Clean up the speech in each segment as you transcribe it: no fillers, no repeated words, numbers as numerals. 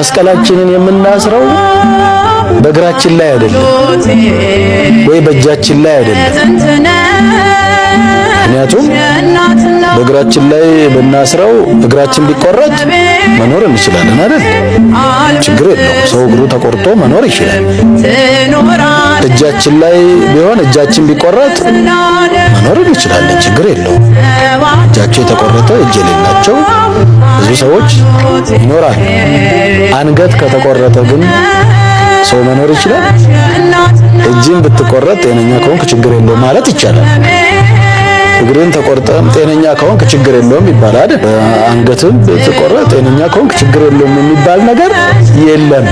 መስቀላችንን የምናስረው በእግራችን ላይ አይደለም ወይ በእጃችን ላይ አይደለም። ምክንያቱም በእግራችን ላይ ብናስረው እግራችን ቢቆረጥ መኖር እንችላለን አይደል? ችግር የለውም። ሰው እግሩ ተቆርጦ መኖር ይችላል። እጃችን ላይ ቢሆን እጃችን ቢቆረጥ መኖር እንችላለን። ችግር የለውም። እጃቸው የተቆረጠ እጅ የሌላቸው ብዙ ሰዎች ይኖራሉ። አንገት ከተቆረጠ ግን ሰው መኖር ይችላል? እጅን ብትቆረጥ ጤነኛ ከሆንክ ችግር የለውም ማለት ይቻላል። እግርን ተቆርጠም ጤነኛ ከሆንክ ችግር የለውም ይባላል። አንገትም ብትቆረጥ ጤነኛ ከሆንክ ችግር የለውም የሚባል ነገር የለም።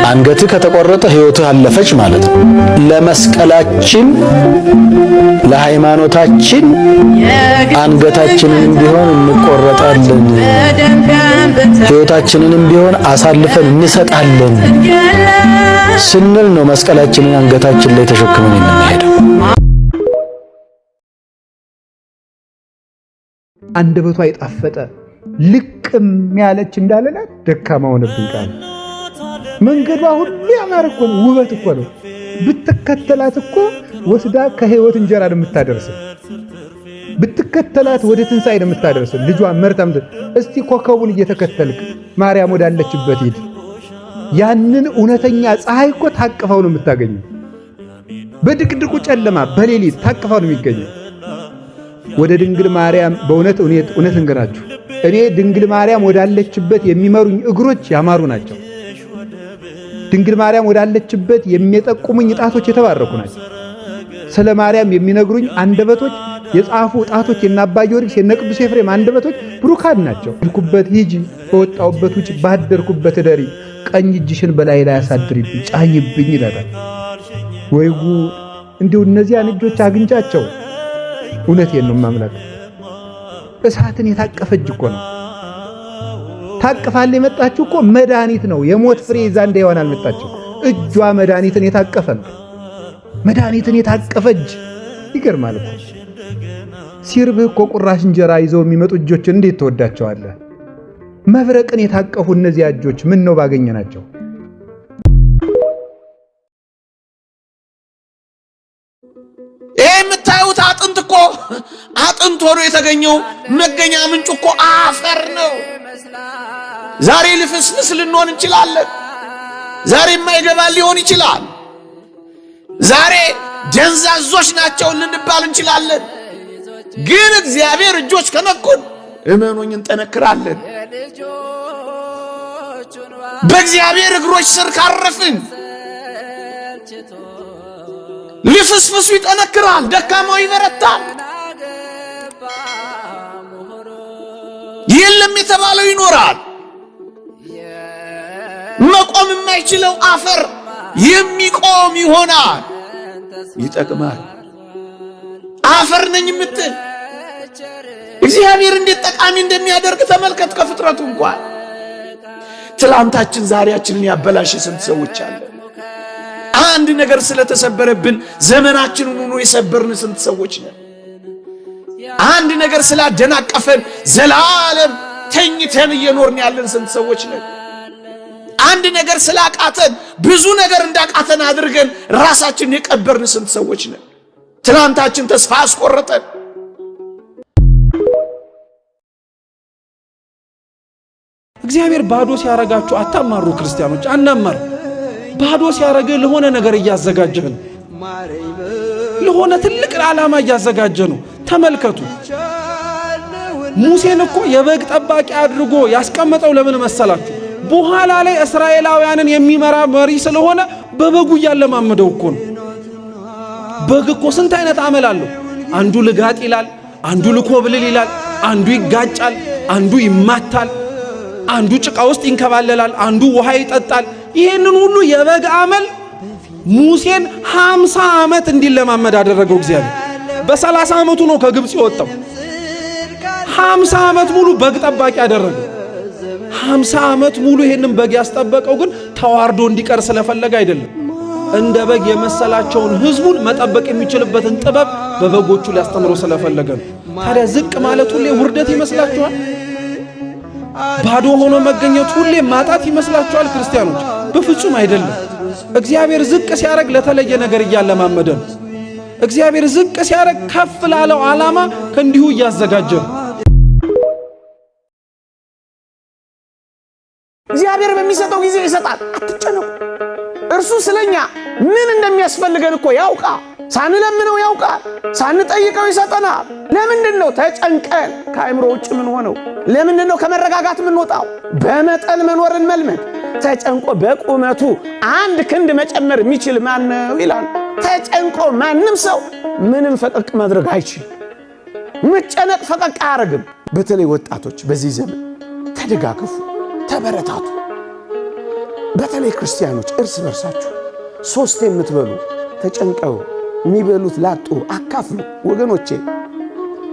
አንገትህ ከተቆረጠ ሕይወትህ አለፈች ማለት ነው። ለመስቀላችን ለሃይማኖታችን አንገታችንንም ቢሆን እንቆረጣለን፣ ሕይወታችንንም ቢሆን አሳልፈን እንሰጣለን ስንል ነው መስቀላችንን አንገታችን ላይ ተሸክመን የምንሄደው። አንደበቷ የጣፈጠ ልቅም ያለች እንዳለላት ደካማ ሆነብኝ ቃል መንገዷ ሁሉ ያማረ እኮ ነው፣ ውበት እኮ ነው። ብትከተላት እኮ ወስዳ ከህይወት እንጀራ የምታደርስ ብትከተላት ወደ ትንሣኤ የምታደርስ ልጇ መርታም እስቲ ኮከቡን እየተከተልክ ማርያም ወዳለችበት ሂድ። ያንን እውነተኛ ፀሐይ እኮ ታቅፈው ነው የምታገኘው። በድቅድቁ ጨለማ በሌሊት ታቅፈው ነው የሚገኘው። ወደ ድንግል ማርያም በእውነት እንገራችሁ እኔ ድንግል ማርያም ወዳለችበት የሚመሩኝ እግሮች ያማሩ ናቸው። ድንግል ማርያም ወዳለችበት የሚጠቁሙኝ ጣቶች የተባረኩ ናቸው። ስለ ማርያም የሚነግሩኝ አንደበቶች የጻፉ ጣቶች የነ አባ ጊዮርጊስ የነ ቅዱስ ኤፍሬም አንደበቶች ብሩካን ናቸው። ልኩበት ሂጂ፣ በወጣውበት ውጭ፣ ባደርኩበት እደሪ፣ ቀኝ እጅሽን በላይ ላይ አሳድሪብኝ፣ ጫኝብኝ ይላል። ወይ ጉድ! እንዲሁ እነዚያን እጆች አግኝቻቸው እውነቴን ነው ማምላክ እሳትን የታቀፈ እጅ እኮ ነው። ታቅፋለ የመጣችው እኮ መድኃኒት ነው። የሞት ፍሬ ይዛ እንዳይሆን አልመጣችው። እጇ መድኃኒትን የታቀፈ ነው። መድኃኒትን የታቀፈ እጅ ይገርማል እኮ። ሲርብህ እኮ ቁራሽ እንጀራ ይዘው የሚመጡ እጆችን እንዴት ተወዳቸዋለህ? መብረቅን የታቀፉ እነዚያ እጆች ምን ነው ባገኘናቸው። የምታዩት አጥንት እኮ አጥንት ሆኖ የተገኘው መገኛ ምንጭ እኮ አፈር ነው። ዛሬ ልፍስፍስ ልንሆን እንችላለን። ዛሬ የማይገባ ሊሆን ይችላል። ዛሬ ደንዛዞች ናቸው ልንባል እንችላለን። ግን እግዚአብሔር እጆች ከነኩን እመኑኝ እንጠነክራለን። በእግዚአብሔር እግሮች ስር ካረፍን ልፍስፍሱ ይጠነክራል፣ ደካማው ይበረታል። የለም የተባለው ይኖራል። መቆም የማይችለው አፈር የሚቆም ይሆናል። ይጠቅማል። አፈር ነኝ የምትል እግዚአብሔር እንዴት ጠቃሚ እንደሚያደርግ ተመልከት። ከፍጥረቱ እንኳን ትላንታችን ዛሬያችንን ያበላሸ ስንት ሰዎች አለ። አንድ ነገር ስለተሰበረብን ዘመናችንን ሆኖ የሰበርን ስንት ሰዎች ነን። አንድ ነገር ስላደናቀፈን ዘላለም ተኝተን እየኖርን ያለን ስንት ሰዎች ነን። አንድ ነገር ስላቃተን ብዙ ነገር እንዳቃተን አድርገን ራሳችንን የቀበርን ስንት ሰዎች ነን። ትላንታችን ተስፋ አስቆረጠን። እግዚአብሔር ባዶ ሲያረጋችሁ አታማሩ ክርስቲያኖች፣ አናማር። ባዶ ሲያረገ ለሆነ ነገር እያዘጋጀህ ነው። ለሆነ ትልቅ ዓላማ እያዘጋጀ ነው። ተመልከቱ። ሙሴን እኮ የበግ ጠባቂ አድርጎ ያስቀመጠው ለምን መሰላችሁ? በኋላ ላይ እስራኤላውያንን የሚመራ መሪ ስለሆነ በበጉ ያለማመደው እኮ ነው። በግ እኮ ስንት አይነት አመል አለው። አንዱ ልጋጥ ይላል፣ አንዱ ልኮብልል ይላል፣ አንዱ ይጋጫል፣ አንዱ ይማታል፣ አንዱ ጭቃ ውስጥ ይንከባለላል፣ አንዱ ውሃ ይጠጣል። ይሄንን ሁሉ የበግ አመል ሙሴን 50 ዓመት እንዲለማመድ አደረገው እግዚአብሔር። በ30 ዓመቱ ነው ከግብጽ የወጣው። 50 ዓመት ሙሉ በግ ጠባቂ አደረገው። 50 ዓመት ሙሉ ይሄንን በግ ያስጠበቀው ግን ተዋርዶ እንዲቀር ስለፈለገ አይደለም። እንደ በግ የመሰላቸውን ህዝቡን መጠበቅ የሚችልበትን ጥበብ በበጎቹ ሊያስተምረው ስለፈለገ ነው። ታዲያ ዝቅ ማለት ሁሌ ውርደት ይመስላችኋል? ባዶ ሆኖ መገኘት ሁሌ ማጣት ይመስላችኋል ክርስቲያኖች? በፍጹም አይደለም። እግዚአብሔር ዝቅ ሲያደርግ ለተለየ ነገር እያለማመደ ነው። እግዚአብሔር ዝቅ ሲያደርግ ከፍ ላለው ዓላማ ከእንዲሁ እያዘጋጀ ነው። እግዚአብሔር በሚሰጠው ጊዜ ይሰጣል። አትጨነቁ። እርሱ ስለኛ ምን እንደሚያስፈልገን እኮ ያውቃል። ሳንለምነው ያውቃል። ሳንጠይቀው ይሰጠናል። ለምንድነው ተጨንቀን ከአእምሮ ውጭ ምን ሆነው? ለምንድነው ከመረጋጋት ምን ወጣው? በመጠን መኖርን መልመድ። ተጨንቆ በቁመቱ አንድ ክንድ መጨመር የሚችል ማን ነው ይላል። ተጨንቆ ማንም ሰው ምንም ፈቀቅ ማድረግ አይችልም። መጨነቅ ፈቀቅ አያደርግም። በተለይ ወጣቶች በዚህ ዘመን ተደጋገፉ፣ ተበረታቱ። በተለይ ክርስቲያኖች እርስ በርሳችሁ ሶስት የምትበሉ ተጨንቀው የሚበሉት ላጡ አካፍሉ። ወገኖቼ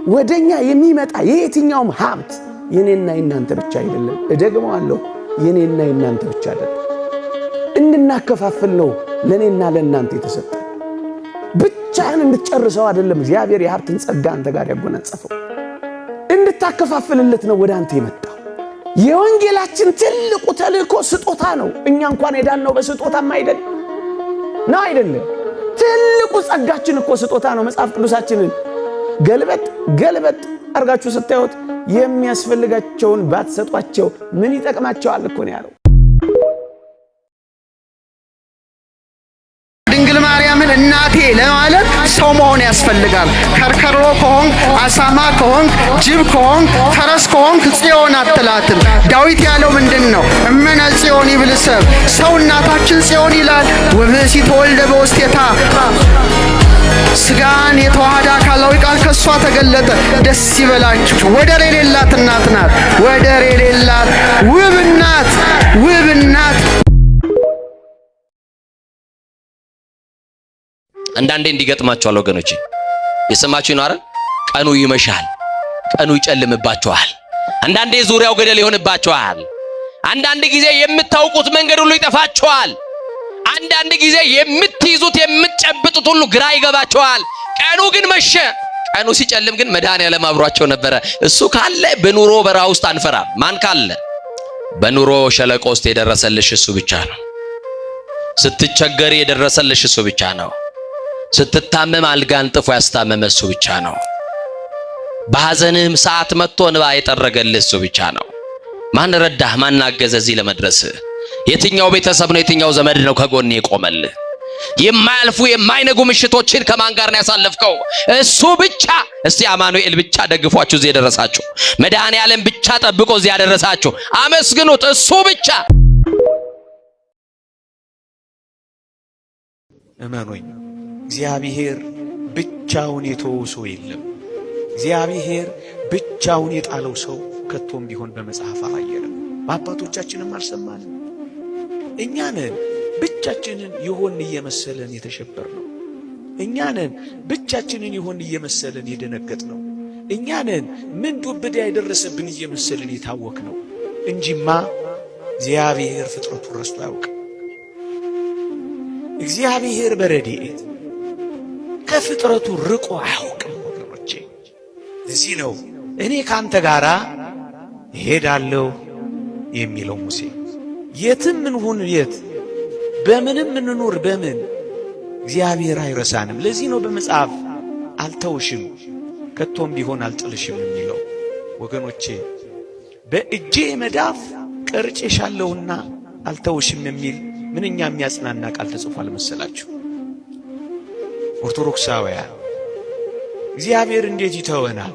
ወደኛ የሚመጣ የየትኛውም ሀብት የኔና የናንተ ብቻ አይደለም። እደግመዋለሁ፣ የኔና የናንተ ብቻ አይደለም። እንድናከፋፍል ነው ለኔና ለናንተ የተሰጠ። ብቻህን እንድትጨርሰው አይደለም እግዚአብሔር የሀብትን ጸጋ አንተ ጋር ያጎናጸፈው። እንድታከፋፍልለት ነው ወደ አንተ የመጣው። የወንጌላችን ትልቁ ተልእኮ ስጦታ ነው። እኛ እንኳን የዳነው በስጦታም አይደለም። ትልቁ ጸጋችን እኮ ስጦታ ነው። መጽሐፍ ቅዱሳችንን ገልበጥ አርጋችሁ ስታዩት የሚያስፈልጋቸውን ባትሰጧቸው ምን ይጠቅማቸዋል እኮ ነው ያለው። ድንግል ማርያምን እናቴ ለማለት ሰው መሆን ያስፈልጋል። ከርከሮ ከሆንክ፣ አሳማ ከሆንክ፣ ጅብ ከሆንክ፣ ፈረስ ከሆንክ ጽዮን አትላትም። ዳዊት ያለው ምንድነው? እመነ ጽዮን ይብልሰብ፣ ሰው እናታችን ጽዮን ይላል። ወብእሲ ተወልደ በውስቴታ፣ ስጋን የተዋሃደ አካላዊ ቃል ከሷ ተገለጠ። ደስ ይበላችሁ። ወደር የሌላት እናት ናት። ወደር የሌላት ውብ እናት። አንዳንዴ እንዲገጥማችኋል ወገኖቼ፣ የሰማችሁ ነው አይደል? ቀኑ ይመሻል፣ ቀኑ ይጨልምባችኋል። አንዳንዴ ዙሪያው ገደል ይሆንባችኋል። አንዳንድ ጊዜ የምታውቁት መንገድ ሁሉ ይጠፋችኋል። አንዳንድ ጊዜ የምትይዙት የምትጨብጡት ሁሉ ግራ ይገባችኋል። ቀኑ ግን መሸ። ቀኑ ሲጨልም ግን መድኃኔዓለም አብሯቸው ነበረ። እሱ ካለ በኑሮ በረሃ ውስጥ አንፈራም። ማን ካለ? በኑሮ ሸለቆ ውስጥ የደረሰልሽ እሱ ብቻ ነው። ስትቸገሪ የደረሰልሽ እሱ ብቻ ነው። ስትታመም አልጋን ጥፎ ያስታመመ እሱ ብቻ ነው። በሐዘንህም ሰዓት መጥቶ እንባ የጠረገልህ እሱ ብቻ ነው። ማን ረዳህ? ማን አገዘህ እዚህ ለመድረስ? የትኛው ቤተሰብ ነው? የትኛው ዘመድ ነው ከጎኔ የቆመልህ? የማያልፉ የማይነጉ ምሽቶችን ከማን ጋር ነው ያሳለፍከው? እሱ ብቻ። እስቲ አማኑኤል ብቻ ደግፏችሁ እዚህ የደረሳችሁ፣ መድኃኔዓለም ብቻ ጠብቆ እዚህ ያደረሳችሁ አመስግኑት። እሱ ብቻ። እመኑኝ፣ እግዚአብሔር ብቻውን የተወው ሰው የለም። እግዚአብሔር ብቻውን የጣለው ሰው ከቶም ቢሆን በመጽሐፍ አላየንም፣ በአባቶቻችንም አልሰማንም። እኛ ነን ብቻችንን ይሆን እየመሰለን የተሸበርነው። እኛ ነን ብቻችንን ይሆን እየመሰለን የደነገጥነው። እኛ ነን ምን ዱብዳ የደረሰብን እየመሰለን የታወክነው እንጂማ እግዚአብሔር ፍጥረቱን ረስቶ አያውቅም። እግዚአብሔር በረድኤት ከፍጥረቱ ርቆ አያውቅም ወገኖቼ። እዚህ ነው እኔ ካንተ ጋራ እሄዳለሁ የሚለው ሙሴ። የትም እንሁን የት፣ በምንም እንኑር በምን፣ እግዚአብሔር አይረሳንም። ለዚህ ነው በመጽሐፍ አልተውሽም ከቶም ቢሆን አልጥልሽም የሚለው። ወገኖቼ በእጄ መዳፍ ቀርጬሻለሁና አልተውሽም የሚል ምንኛ የሚያጽናና ቃል ተጽፏል መሰላችሁ? ኦርቶዶክሳውያን እግዚአብሔር እንዴት ይተወናል?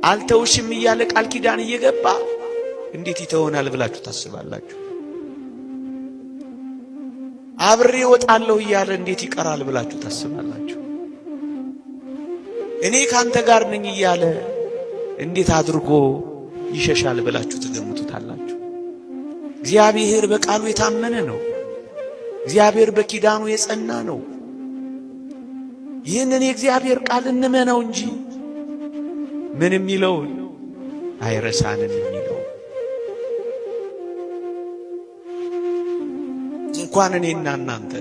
አልተውሽም እያለ ቃል ኪዳን እየገባ እንዴት ይተወናል ብላችሁ ታስባላችሁ? አብሬ ወጣለሁ እያለ እንዴት ይቀራል ብላችሁ ታስባላችሁ? እኔ ካንተ ጋር ነኝ እያለ እንዴት አድርጎ ይሸሻል ብላችሁ ትገምቱታላችሁ? እግዚአብሔር በቃሉ የታመነ ነው። እግዚአብሔር በኪዳኑ የጸና ነው። ይህንን የእግዚአብሔር ቃል እንመነው እንጂ ምን የሚለው አይረሳንም የሚለው እንኳን እኔና እናንተ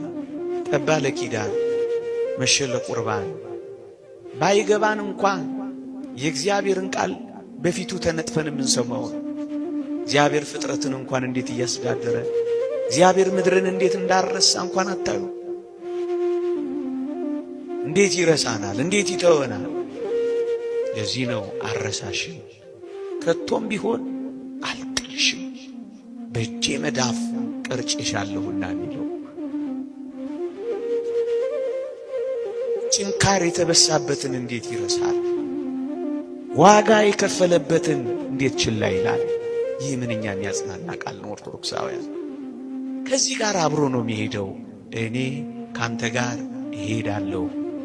ጠባ ለኪዳን መሸለ ቁርባን ባይገባን እንኳን የእግዚአብሔርን ቃል በፊቱ ተነጥፈን የምንሰማው እግዚአብሔር ፍጥረትን እንኳን እንዴት እያስተዳደረ እግዚአብሔር ምድርን እንዴት እንዳረሳ እንኳን አታዩ። እንዴት ይረሳናል? እንዴት ይተወናል? ለዚህ ነው አረሳሽም ከቶም ቢሆን አልጥልሽም በእጄ መዳፍ ቀርጬሻለሁና የሚለው። ጭንካር የተበሳበትን እንዴት ይረሳል? ዋጋ የከፈለበትን እንዴት ችላ ይላል? ይህ ምንኛን ያጽናና ቃል ነው። ኦርቶዶክሳውያን ከዚህ ጋር አብሮ ነው የሚሄደው። እኔ ካንተ ጋር እሄዳለሁ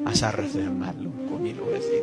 አሳርፍህም አለው እኮ የሚለው ለዚህ